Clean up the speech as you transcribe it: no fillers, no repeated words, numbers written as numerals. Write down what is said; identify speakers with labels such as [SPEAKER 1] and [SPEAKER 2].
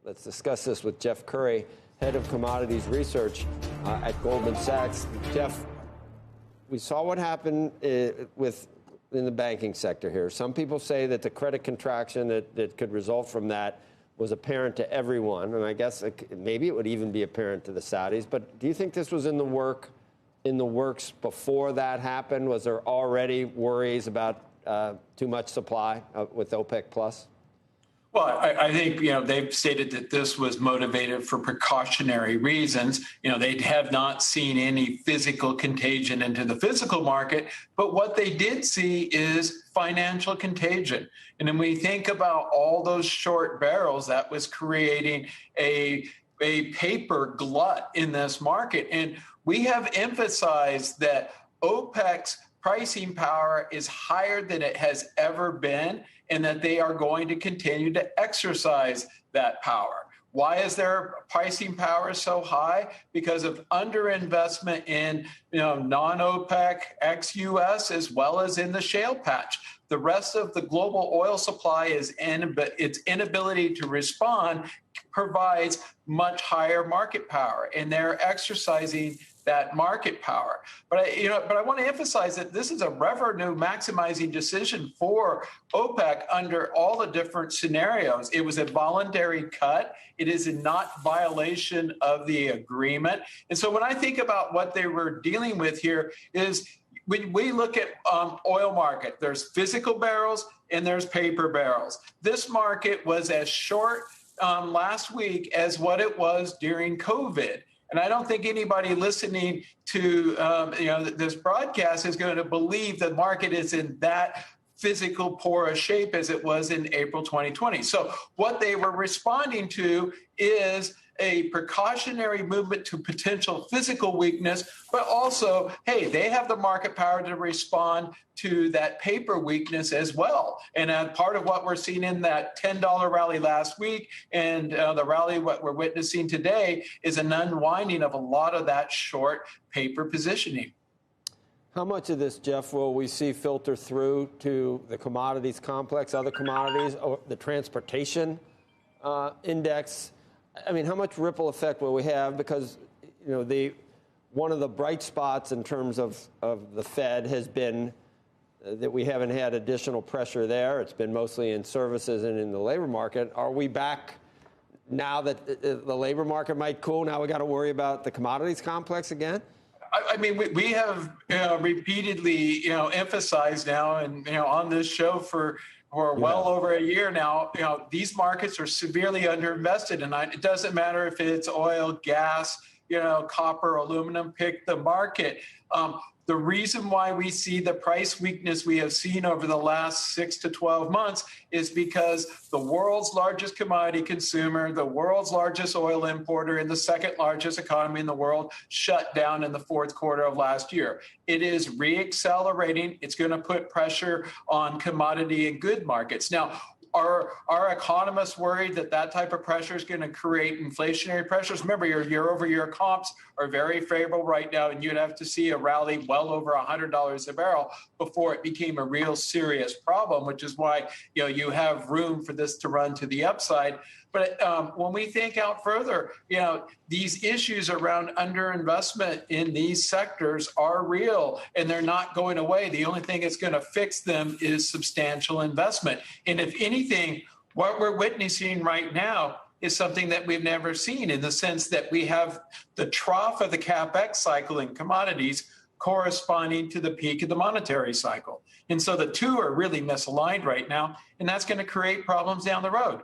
[SPEAKER 1] Let's discuss this with Jeff Currie, head of commodities research at Goldman Sachs. Jeff, we saw what happened in the banking sector here. Some people say that the credit contraction that could result from that was apparent to everyone, and I guess maybe it would even be apparent to the Saudis. But do you think this was in the works before that happened? Was there already worries about too much supply with OPEC plus?
[SPEAKER 2] Well, I think, they've stated that this was motivated for precautionary reasons. They have not seen any physical contagion into the physical market, but what they did see is financial contagion. And when we think about all those short barrels, that was creating a paper glut in this market. And we have emphasized that OPEC's pricing power is higher than it has ever been, and that they are going to continue to exercise that power. Why is their pricing power so high? Because of underinvestment in non-OPEC, ex-US, as well as in the shale patch. The rest of the global oil supply its inability to respond provides much higher market power, and they're exercising that market power. But I want to emphasize that this is a revenue maximizing decision for OPEC under all the different scenarios. It was a voluntary cut. It is not violation of the agreement. And so when I think about what they were dealing with here is when we look at oil market, there's physical barrels and there's paper barrels. This market was as short last week as what it was during COVID. And I don't think anybody listening to this broadcast is going to believe the market is in that physical porous shape as it was in April 2020. So what they were responding to is a precautionary movement to potential physical weakness, but also, hey, they have the market power to respond to that paper weakness as well. And part of what we're seeing in that $10 rally last week and the rally what we're witnessing today is an unwinding of a lot of that short paper positioning.
[SPEAKER 1] How much of this, Jeff, will we see filter through to the commodities complex, other commodities, or the transportation index? I mean, how much ripple effect will we have? Because, one of the bright spots in terms of the Fed has been that we haven't had additional pressure there. It's been mostly in services and in the labor market. Are we back now that the labor market might cool? Now we got to worry about the commodities complex again?
[SPEAKER 2] I mean, we have repeatedly, emphasized now and, on this show for well over a year now, these markets are severely underinvested. And it doesn't matter if it's oil, gas, copper, aluminum, pick the market. The reason why we see the price weakness we have seen over the last 6 to 12 months is because the world's largest commodity consumer, the world's largest oil importer, and the second largest economy in the world shut down in the fourth quarter of last year. It is reaccelerating. It's going to put pressure on commodity and good markets. Now, are economists worried that type of pressure is going to create inflationary pressures? Remember, your year-over-year comps are very favorable right now, and you'd have to see a rally well over $100 a barrel before it became a real serious problem, which is why you have room for this to run to the upside. But when we think out further, these issues around underinvestment in these sectors are real, and they're not going away. The only thing that's going to fix them is substantial investment. And if anything, what we're witnessing right now is something that we've never seen, in the sense that we have the trough of the CapEx cycle in commodities corresponding to the peak of the monetary cycle. And so the two are really misaligned right now, and that's going to create problems down the road.